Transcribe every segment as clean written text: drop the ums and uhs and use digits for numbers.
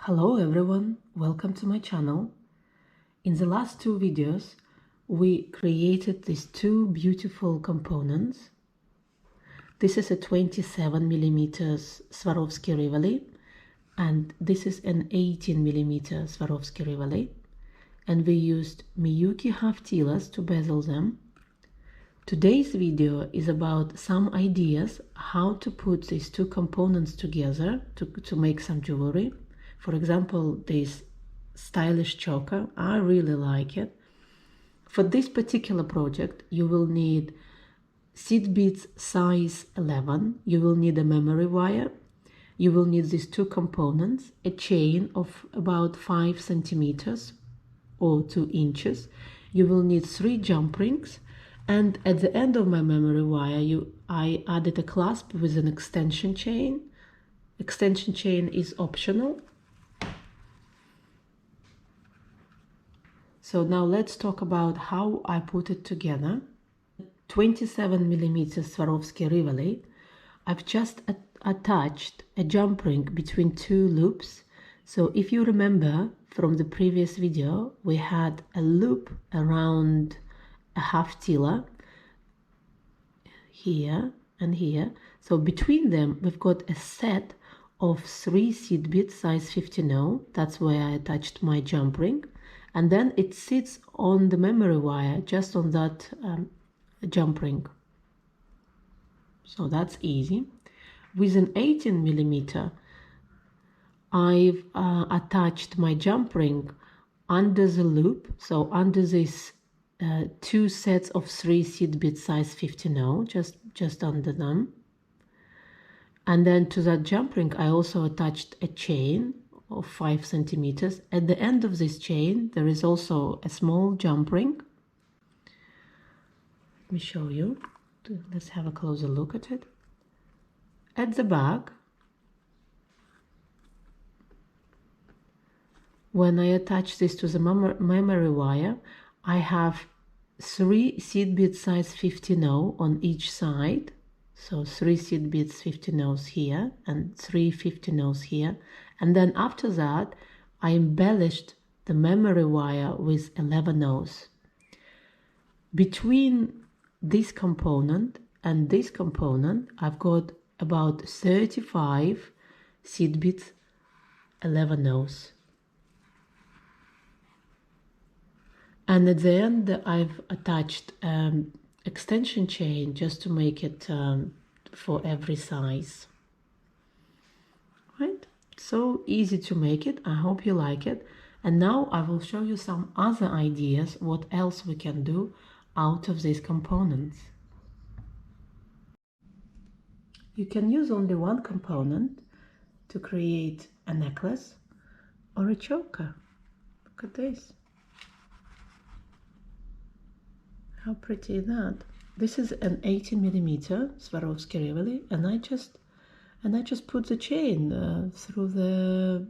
Hello everyone, welcome to my channel. In the last two videos, we created these two beautiful components. This is a 27mm Swarovski Rivoli, and this is an 18mm Swarovski Rivoli. And we used Miyuki half tillas to bezel them. Today's video is about some ideas how to put these two components together to make some jewelry. For example, this stylish choker, I really like it. For this particular project, you will need seed beads size 11, you will need a memory wire, you will need these two components, a chain of about 5 centimeters or 2 inches, you will need 3 jump rings, and at the end of my memory wire I added a clasp with an extension chain. Extension chain is optional. So now let's talk about how I put it together. 27mm Swarovski Rivoli. I've just attached a jump ring between two loops. So if you remember from the previous video, we had a loop around a half tiller here and here. So between them, we've got a set of 3 seed beads size 15/0. That's where I attached my jump ring. And then it sits on the memory wire, just on that jump ring. So that's easy. With an 18mm, I've attached my jump ring under the loop, so under this 2 sets of 3 seed bead size 15/0, just under them. And then to that jump ring, I also attached a chain of 5 centimeters. At the end of this chain, there is also a small jump ring. Let me show you. Let's have a closer look at it. At the back, when I attach this to the memory wire, I have 3 seed bead size 15/0 on each side. So 3 seed beads 15/0 here and 3 15/0 here. And then after that, I embellished the memory wire with 11/0. Between this component and this component, I've got about 35 seed beads 11/0. And at the end, I've attached extension chain just to make it for every size. Right? So easy to make it. I hope you like it. And now I will show you some other ideas what else we can do out of these components. You can use only one component to create a necklace or a choker. Look at this. How pretty is that? This is an 18mm Swarovski Rivoli, and I just put the chain through the,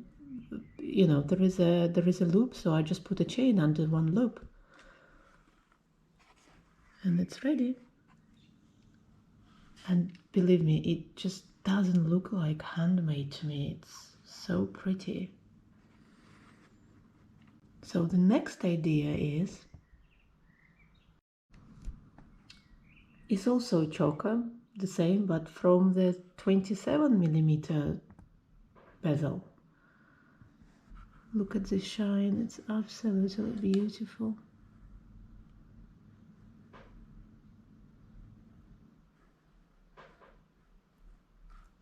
there is a loop, so I just put a chain under one loop, and it's ready. And believe me, it just doesn't look like handmade to me. It's so pretty. So the next idea is also a choker, the same, but from the 27mm bezel. Look at the shine, it's absolutely beautiful.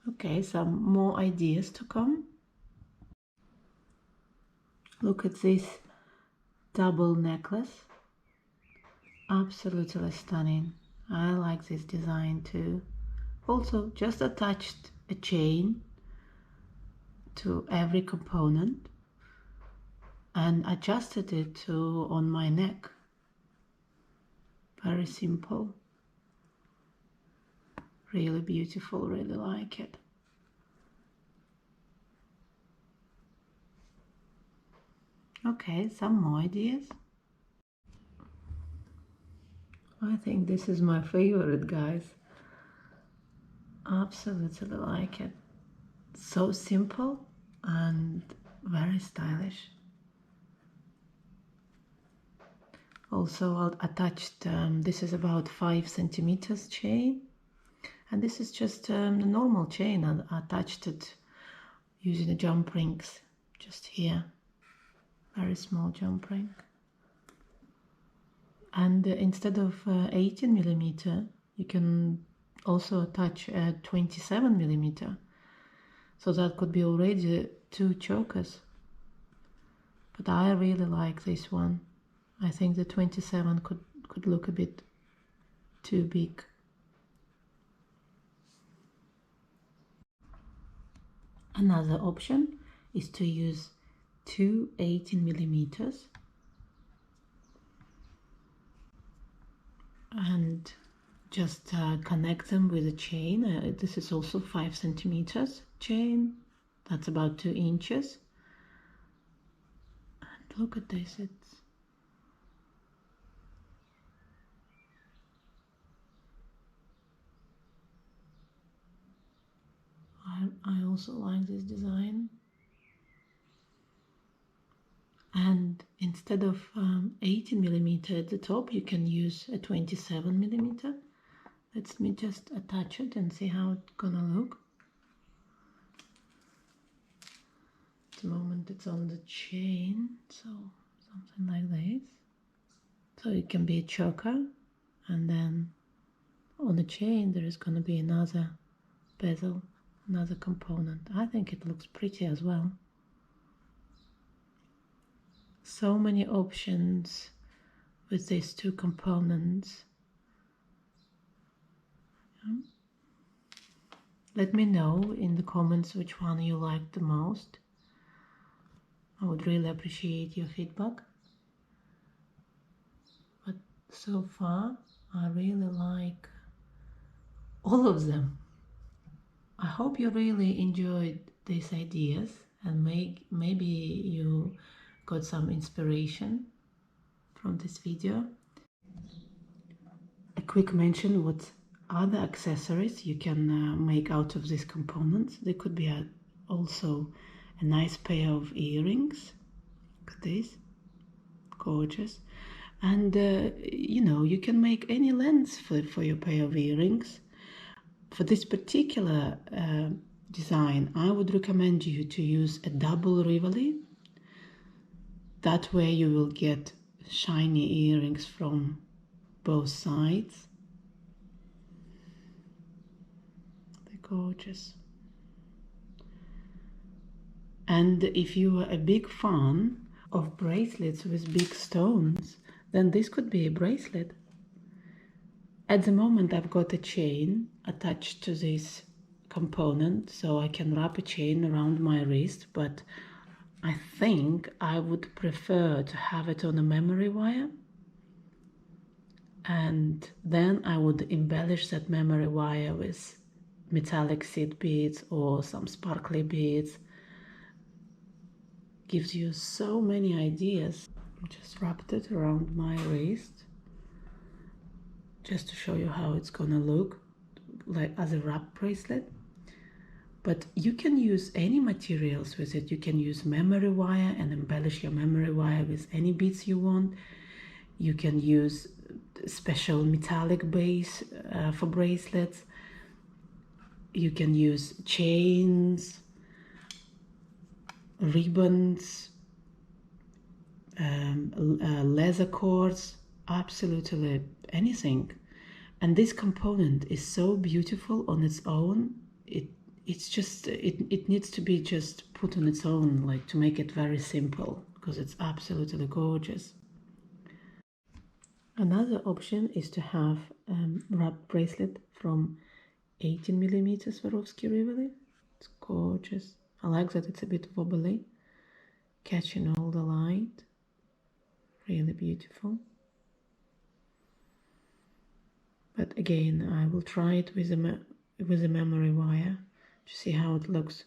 Okay, some more ideas to come. Look at this double necklace, absolutely stunning. I like this design too. Also, just attached a chain to every component and adjusted it to on my neck. Very simple. Really beautiful, really like it. Okay, some more ideas. I think this is my favorite, guys. Absolutely like it. So simple and very stylish. Also I attached, this is about 5 centimeters chain, and this is just a normal chain. I attached it using the jump rings just here, very small jump ring. And instead of 18 millimeter, you can also attach a 27 millimeter. So that could be already 2 chokers. But I really like this one. I think the 27 could look a bit too big. Another option is to use 2 18 millimeters and just connect them with a chain. This is also 5 centimeters chain. That's about 2 inches. And look at this, I also like this design. And instead of 18 millimeter at the top, you can use a 27 millimeter. Let me just attach it and see how it's gonna look. At the moment it's on the chain, so something like this. So it can be a choker, and then on the chain there is gonna be another bezel, another component. I think it looks pretty as well. So many options with these 2 components. Let me know in the comments which one you like the most. I would really appreciate your feedback. But so far, I really like all of them. I hope you really enjoyed these ideas and maybe you got some inspiration from this video. A quick mention what other accessories you can make out of these components. They could be also a nice pair of earrings. Look at this, gorgeous. And you know, you can make any length for your pair of earrings. For this particular design, I would recommend you to use a double rivoli. That way you will get shiny earrings from both sides. They're gorgeous. And if you are a big fan of bracelets with big stones, then this could be a bracelet. At the moment I've got a chain attached to this component, so I can wrap a chain around my wrist, but I think I would prefer to have it on a memory wire, and then I would embellish that memory wire with metallic seed beads or some sparkly beads. Gives you so many ideas. Just wrapped it around my wrist just to show you how it's gonna look like as a wrap bracelet. But you can use any materials with it. You can use memory wire and embellish your memory wire with any beads you want. You can use special metallic base for bracelets. You can use chains, ribbons, leather cords, absolutely anything. And this component is so beautiful on its own. It needs to be just put on its own, like to make it very simple, because it's absolutely gorgeous. Another option is to have wrap bracelet from 18 millimeters Swarovski rivoli. It's gorgeous. I like that it's a bit wobbly, catching all the light. Really beautiful. But again, I will try it with a memory wire to see how it looks.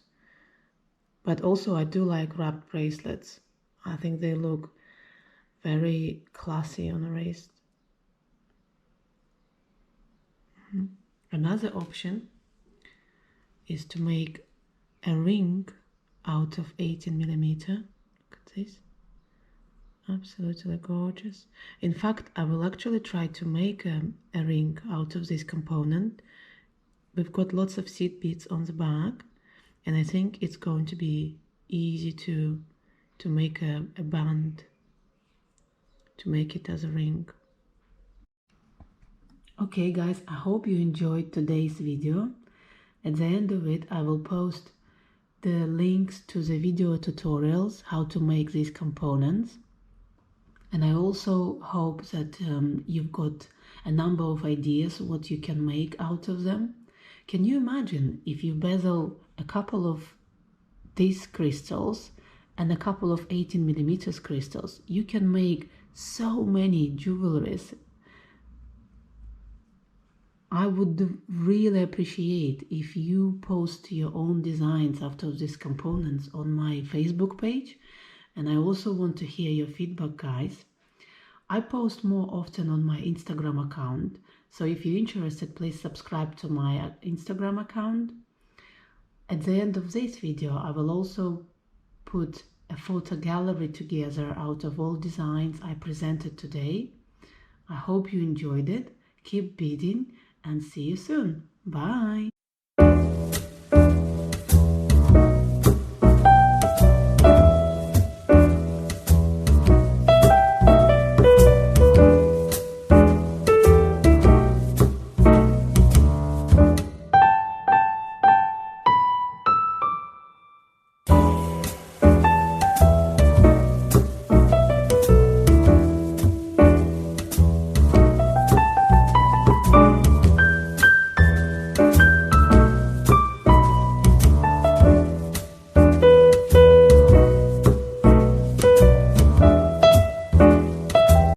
But also I do like wrapped bracelets. I think they look very classy on a wrist. Another option is to make a ring out of 18mm. Look at this. Absolutely gorgeous. In fact, I will actually try to make a ring out of this component. We've got lots of seed beads on the back, and I think it's going to be easy to make a band, to make it as a ring. Okay guys, I hope you enjoyed today's video. At the end of it, I will post the links to the video tutorials how to make these components. And I also hope that you've got a number of ideas what you can make out of them. Can you imagine if you bezel a couple of these crystals and a couple of 18mm crystals? You can make so many jewelries. I would really appreciate if you post your own designs out of these components on my Facebook page. And I also want to hear your feedback, guys. I post more often on my Instagram account, so if you're interested, please subscribe to my Instagram account. At the end of this video, I will also put a photo gallery together out of all designs I presented today. I hope you enjoyed it. Keep beading and see you soon. Bye!